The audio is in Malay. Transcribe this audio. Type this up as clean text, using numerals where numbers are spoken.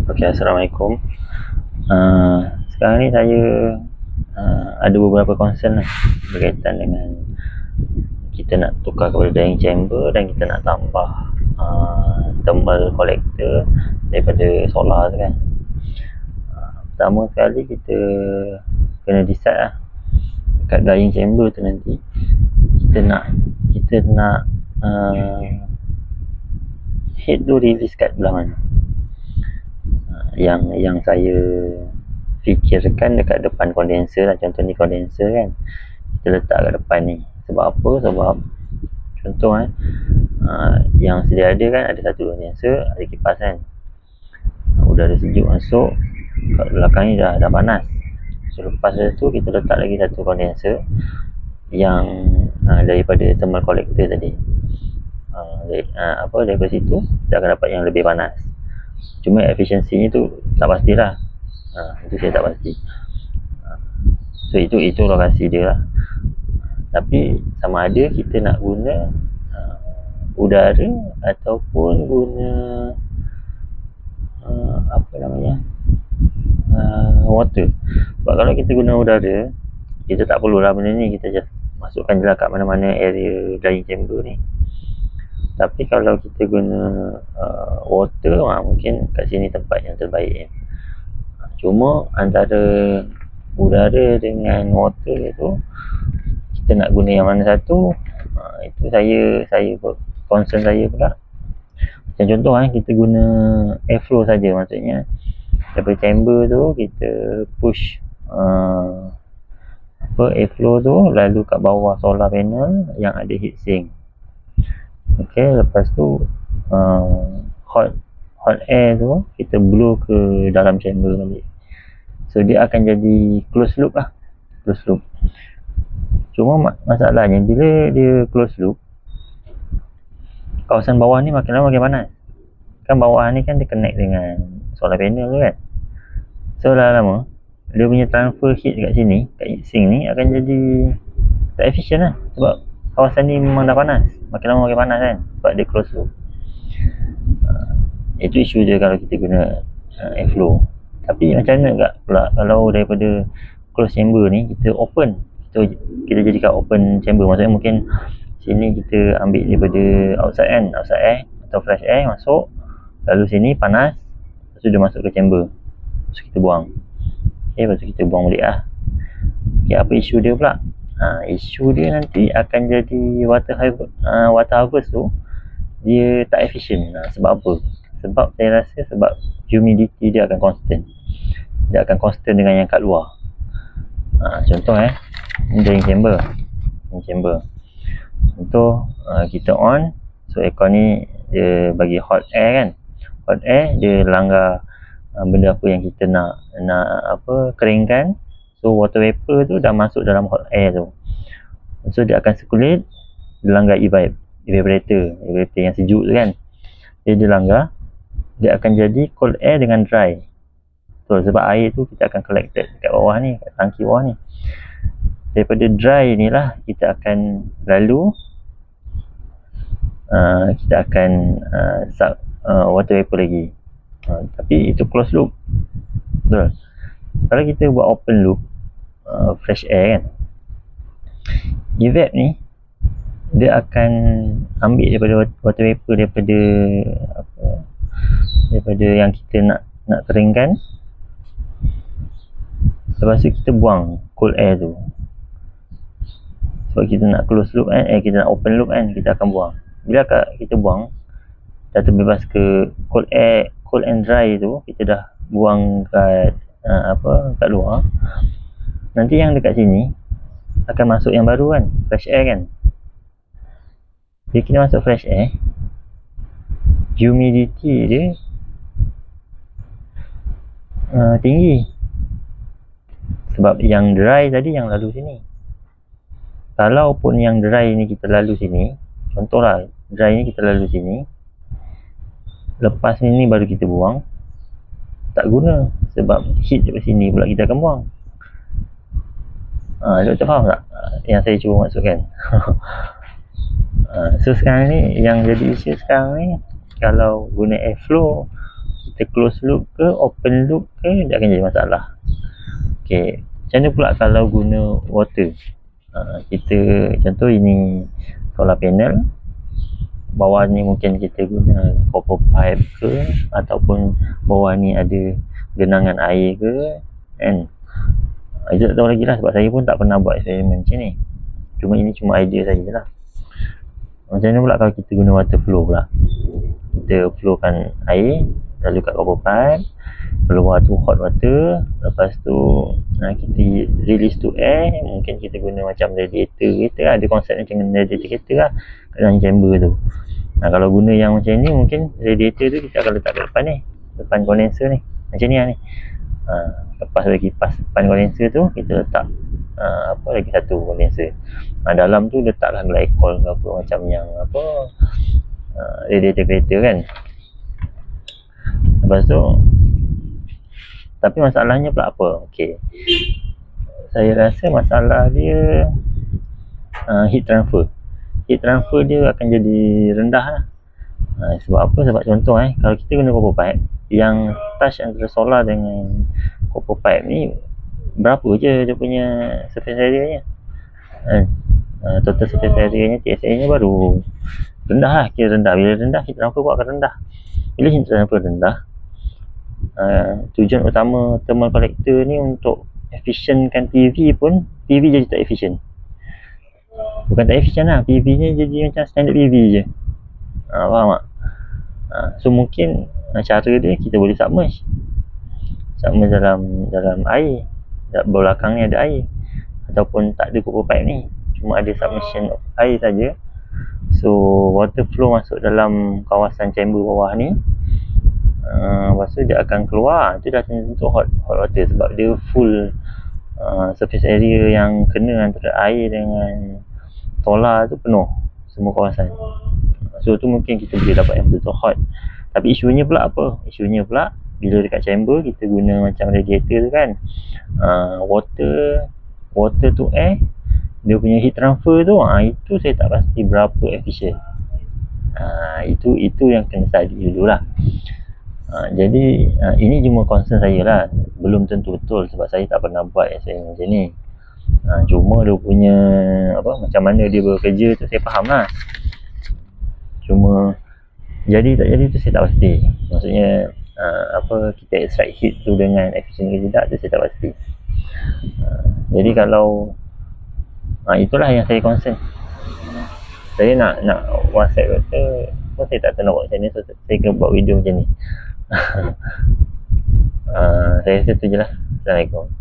Okay, Assalamualaikum. Sekarang ni saya ada beberapa concern lah berkaitan dengan kita nak tukar kepada drying chamber dan kita nak tambah thermal collector daripada solar tu kan. Pertama sekali kita kena decide lah kat drying chamber tu nanti kita nak head tu release kat belah mana. Yang saya fikirkan dekat depan kondenser lah. Contoh ni kondenser kan, kita letak kat depan ni. Sebab apa? Sebab contoh yang sedia ada kan, ada satu kondenser, ada kipas kan, udara sejuk masuk, kat belakang ni dah panas. So lepas tu kita letak lagi satu kondenser yang daripada thermal collector tadi. Daripada situ kita akan dapat yang lebih panas. Cuma efisiensinya tu tak pastilah. Itu saya tak pasti. So itu lokasi dia lah. Tapi sama ada kita nak guna udara ataupun guna water. Sebab kalau kita guna udara, kita tak perlulah benda ni, kita just masukkan je lah kat mana-mana area drying chamber ni. Tapi kalau kita guna water, mungkin kat sini tempat yang terbaik. Cuma antara udara dengan water itu, kita nak guna yang mana satu, itu saya concern saya pula. Macam contoh kita guna airflow saja, maksudnya daripada chamber tu kita push airflow tu lalu kat bawah solar panel yang ada heatsink. Okay, lepas tu hot air tu kita blow ke dalam chamber balik. So dia akan jadi close loop lah. Close loop. Cuma masalahnya bila dia close loop, kawasan bawah ni makin lama makin panas. Kan bawah ni kan dia connect dengan solar panel tu kan. So lama-lama dia punya transfer heat kat sini, kat heatsink ni akan jadi tak efisien lah. Sebab kawasan ni memang dah panas, makin lama makin panas kan, sebab dia close loop. Itu isu je kalau kita guna airflow. Tapi macam mana kat pula kalau daripada close chamber ni kita open, kita jadikan open chamber, maksudnya mungkin sini kita ambil daripada outside kan, outside air atau fresh air masuk, lalu sini panas, lepas tu dia masuk ke chamber, lepas tu kita buang. Lepas tu kita buang balik lah. Apa isu dia pula? Isu dia nanti akan jadi water harvest tu dia tak efisien. Sebab apa? Sebab saya rasa sebab humidity dia akan constant. Dia akan constant dengan yang kat luar. Contoh ni drying chamber. Contoh kita on, so aircon ni dia bagi hot air kan. Hot air dia langgar benda apa yang kita nak keringkan. So water vapor tu dah masuk dalam hot air tu. So dia akan circulate, dia langgar evaporator yang sejuk tu kan. Dia langgar, dia akan jadi cold air dengan dry. So sebab air tu kita akan collected kat bawah ni, kat tangki bawah ni. Daripada dry ni lah kita akan lalu kita akan suck water vapor lagi. Tapi itu close loop. Betul. Kalau kita buat open loop fresh air kan, evap ni dia akan ambil daripada water vapor daripada yang kita nak keringkan. Lepas tu kita buang cold air tu. Sebab kita nak close loop kan, kita nak open loop kan, kita akan buang. Bila kita buang, dah terbebas ke cold and dry tu, kita dah buang kat kat luar. Nanti yang dekat sini akan masuk yang baru kan, fresh air kan. Bila kita masuk fresh air, humidity dia tinggi. Sebab yang dry tadi yang lalu sini. Kalau pun yang dry ni kita lalu sini, contohlah dry ni kita lalu sini, lepas ni baru kita buang, tak guna. Sebab heat daripada sini pula kita akan buang. Doktor faham tak yang saya cuba maksudkan? So sekarang ni yang jadi isu sekarang ni, kalau guna airflow kita close loop ke open loop ke, dia akan jadi masalah. Okey, macam mana pula kalau guna water? Kita contoh ini solar panel, bawah ni mungkin kita guna copper pipe ke, ataupun bawah ni ada genangan air ke kan. Saya tak tahu lagi lah, sebab saya pun tak pernah buat eksperimen macam ni. Cuma ini cuma idea sajalah. Macam mana pula kalau kita guna water flow pula? Kita flowkan air lalu kat copper pipe, keluar tu hot water, lepas tu kita release to air. Mungkin kita guna macam radiator kereta lah, ada konsep macam radiator kereta lah kat dalam chamber tu. Kalau guna yang macam ni, mungkin radiator tu kita akan letak kat depan ni, depan condenser ni, macam ni lah ni. Lepas lagi kipas depan condenser tu, kita letak lagi satu condenser. Dalam tu letaklah glycol ke apa, macam yang radiator kereta kan. Lepas tu, tapi masalahnya pula apa? Okey, saya rasa masalah dia heat transfer. Heat transfer dia akan jadi rendah lah. Sebab apa? Sebab contoh kalau kita guna copper pipe, yang touch antara solar dengan copper pipe ni berapa je dia punya surface area nya, total surface area nya, TSA nya baru rendah lah, kira rendah. Bila rendah, heat transfer pun akan rendah. Bila heat transfer rendah, tujuan utama thermal collector ni untuk efisienkan PV pun, PV jadi tak efisien. Bukan tak efisien lah, PV nya jadi macam standard PV je. Faham tak? So mungkin cara dia, kita boleh submerge dalam air, belakang ni ada air, ataupun tak ada copper pipe ni, cuma ada submersion of air saja. So water flow masuk dalam kawasan chamber bawah ni, lepas tu dia akan keluar. Itu dah tentu hot water, sebab dia full surface area yang kena antara air dengan solar tu penuh semua kawasan. So tu mungkin kita boleh dapat yang betul hot. Tapi isunya pula apa? Isunya pula bila dekat chamber kita guna macam radiator tu kan, water to air, dia punya heat transfer tu, itu saya tak pasti berapa efisien. Itu yang kena study dulu lah. Jadi ini cuma concern saya lah, belum tentu betul sebab saya tak pernah buat eksperimen macam ni. Cuma dia punya macam mana dia bekerja tu saya faham lah. Cuma jadi tak jadi tu saya tak pasti. Maksudnya kita extract heat tu dengan efisien ke tidak tu saya tak pasti. Jadi kalau itulah yang saya concern. Saya nak WhatsApp kata pun saya tak tahu nak buat macam ni, so saya kena buat video macam ni. Saya rasa tu je lah. Assalamualaikum.